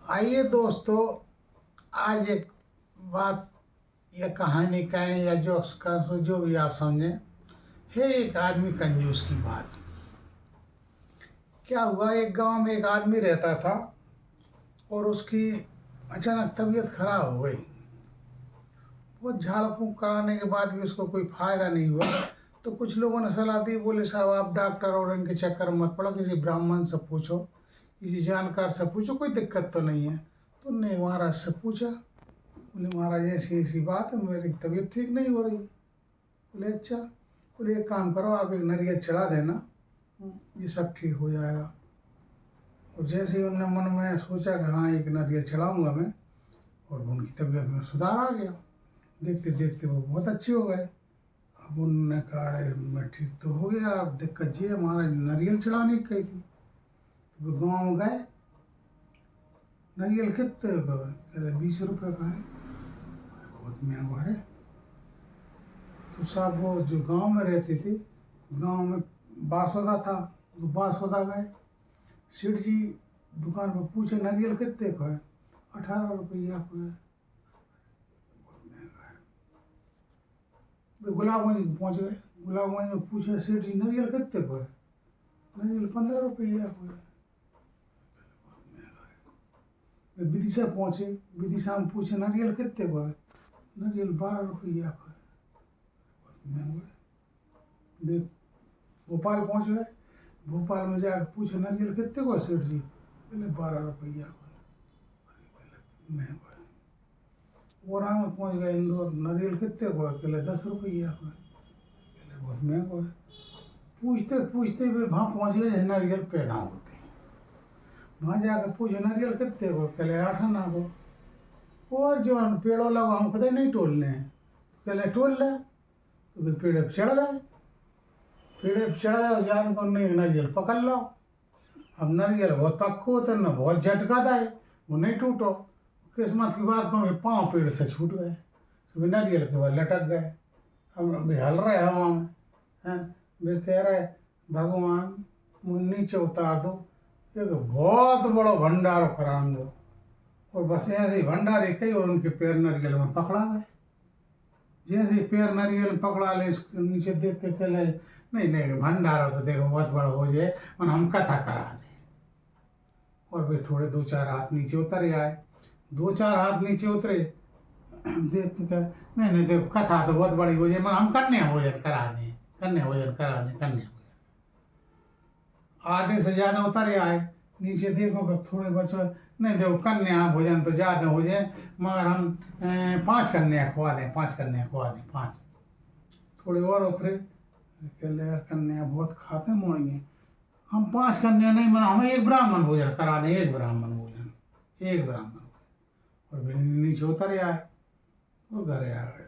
आइए दोस्तों, आज एक बात या कहानी कहें या जोक्स का सो जो भी आप समझें। है एक आदमी कंजूस की बात। क्या हुआ, एक गांव में एक आदमी रहता था और उसकी अचानक तबीयत खराब हो गई। बहुत झाड़ फूंक कराने के बाद भी उसको कोई फायदा नहीं हुआ। तो कुछ लोगों ने सलाह दी, बोले साहब आप डॉक्टर और इनके चक्कर में मत पड़ो, किसी ब्राह्मण से पूछो, किसी जानकार से पूछो, कोई दिक्कत तो नहीं है। तो उनने महाराज से पूछा, बोले महाराज ऐसी ऐसी बात है, मेरी तबीयत ठीक नहीं हो रही। बोले अच्छा। बोले एक काम करो, आप एक नारियल चढ़ा देना, ये सब ठीक हो जाएगा। और जैसे ही उन्होंने मन में सोचा कि हाँ एक नारियल चढ़ाऊंगा मैं, और उनकी तबीयत में सुधार आ गया। देखते देखते वो बहुत अच्छे हो गए। अब उन्होंने कहा अरे मैं ठीक तो हो गया, अब दिक्कत ये है महाराज नारियल चढ़ाने की कही थी। तो वो गाँव में गए, नारियल कितने का है? कहते 20 रुपये का है। बहुत महंगा है। तो साहब वो जो गांव में रहती थी, गांव में बासोदा था, तो बासोदा गए। सेठ जी दुकान पर पूछे नारियल कितने का है? 18 रुपया का है। बहुत महंगा है। वे गुलाबगंज पहुंच गए। गुलाबगंज में पूछे सेठ जी नारियल कितने का है? नारियल 15 रुपया का है। बहुत महंगा है। वे विदिशा पहुंचे। विदिशा में पूछे नारियल कितने का है? नारियल 12 रुपया का है। बहुत महंगा है। वे भोपाल पहुंच गए। भोपाल में जाकर पूछे नारियल कितने को है सेठ जी? कहले 12 रुपया को है। अरे कहले महंगा है। ओरा में पहुंच गए इंदौर, नारियल कितने को है? कहले 10 रुपया को है। कहले बहुत महंगा है। पूछते पूछते वे वहाँ पहुंच गए जहाँ नारियल पैदा होते हैं। वहाँ जाकर पूछे नारियल कितने को? कहले 8 आना को। और जो हम पेड़ों लगा हम कदे नहीं तोड़ने हैं। कहले तोड़ ले। तो वे पेड़ पे चढ़ गए। पेड़ पे चढ़ गए, जान को नहीं नारियल पकड़ लो। अब नारियल बहुत पक्को होता न बहुत झटका था, वो नहीं टूटो। किस्मत की बात कौन, पाँव पेड़ से छूट गए, तो नारियल के बाद लटक गए। हम अभी हल रहे हवा में हैं। वे कह रहे भगवान मुझे नीचे उतार दो, एक बहुत बड़ा भंडार कराम दो। और बस ऐसे ही भंडारे कई और उनके पैर नारियल में पकड़ा गए। जैसे ही पैर नारियल में पकड़ा ले, नीचे देख के कहले नहीं नहीं भंडारा तो देखो बहुत बड़ा हो जाए, मन हम कथा करा दें। और वे थोड़े 2-4 हाथ नीचे उतर आए। 2-4 हाथ नीचे उतरे, देख के नहीं नहीं देखो कथा तो बहुत बड़ी हो जाए, मैं हम कन्या भोजन करा दें, कन्या भोजन करा दें, कन्या भोजन। आधे से ज़्यादा उतर आए। नीचे देखो कि थोड़े बच्चे, नहीं देखो कन्या भोजन तो ज़्यादा हो जाए, मगर हम 5 कन्या खुआ दें, 5 कन्या खुआ दें, 5। थोड़े और उतरे, कहले यार कन्या बहुत खाते मोड़िए, हम 5 कन्या नहीं बना, हमें एक ब्राह्मण भोजन करा दें, एक ब्राह्मण भोजन, एक ब्राह्मण। और फिर नीचे उतर आए और घरे आ गए।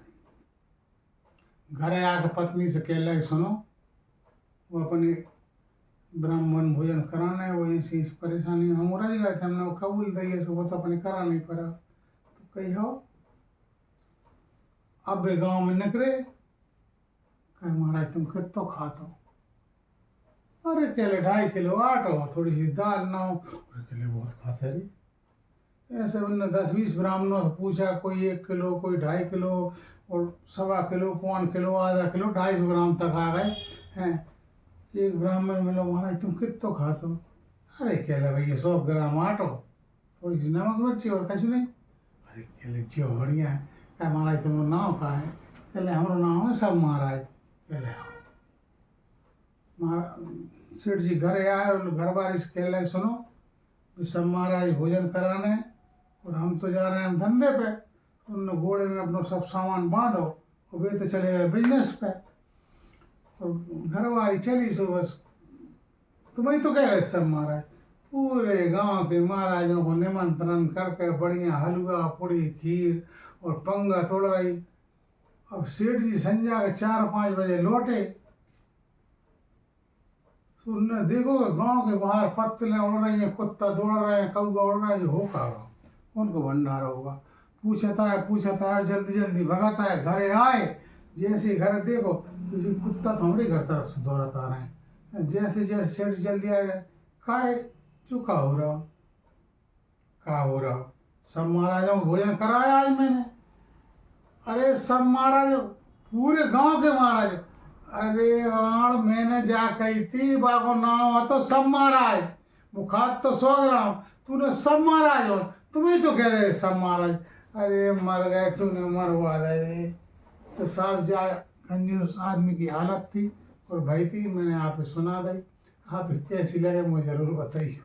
घरे आके पत्नी से कह लगे सुनो, वो अपने ब्राह्मण भोजन कराना है, वो ऐसी परेशानी हम रह गए थे, हमने वो कबूल दिए से वो तो अपने करा नहीं पड़ा। तो कही हो अब वे गाँव में निकले। कहे महाराज तुम कितो खाते हो? अरे केले 2.5 किलो आटा, थोड़ी सी दाल ना हो। अरे केले बहुत खाते रही। ऐसे उनने 10-20 ब्राह्मणों से पूछा, कोई 1 किलो, कोई 2.5 किलो, और 1.25 किलो, 1.25 किलो, आधा किलो, 250 ग्राम तक आ गए हैं। एक ब्राह्मण मिलो, महाराज तुम कितो खाते हो? अरे कहले भैया 100 ग्राम आटो, थोड़ी सी नमक मिर्ची और कुछ नहीं। अरे कहले जो बढ़िया है। कहे महाराज तुम्हारा नाम का है? कहले हमारा नाम है सब महाराज। कहले आओ। महाराज सेठ जी घरे आए और घर वाले से कहले सुनो सब महाराज भोजन कराने, और हम तो जा रहे हैं धंधे पे। उन्होंने घोड़े में अपना सब सामान बांधो, और वे तो चले गए बिजनेस पे। और घर वाली चली सो बस, तुम्हें तो क्या गए सब महाराज, पूरे गांव के महाराजों को निमंत्रण करके बढ़िया हलवा पूड़ी खीर और पंगा तोड़ रही। अब सेठ जी संध्या के 4-5 बजे लौटे। तो उनने देखो गांव के बाहर पत्तलें उड़ रही हैं, कुत्ता दौड़ रहे हैं, कौवा उड़ रहा है, जो हो का उनको भंडारा होगा। पूछता है जल्दी जल्दी भगाता है। घरे आए, जैसे ही घर देखो किसी कुत्ता तो हमारे घर तरफ से दौड़ता आ रहे हैं। जैसे जैसे सेठ जल्दी आ गए, काहे चुका हो रहा, का हो रहा? सब महाराजों को भोजन कराया आज मैंने। अरे सब महाराज, पूरे गांव के महाराज। अरे राण मैंने जा कही थी बाको नाम हो तो सब महाराज, मुखात तो 100 ग्राम, तूने सब महाराज हो, तुम्हें तो कह दे सब महाराज। अरे मर गए, तूने मरवा दे। तो साहब जा कंजूस आदमी की हालत थी और भाई थी, मैंने आप सुना दी। आप कैसी लगे मुझे जरूर बताइए।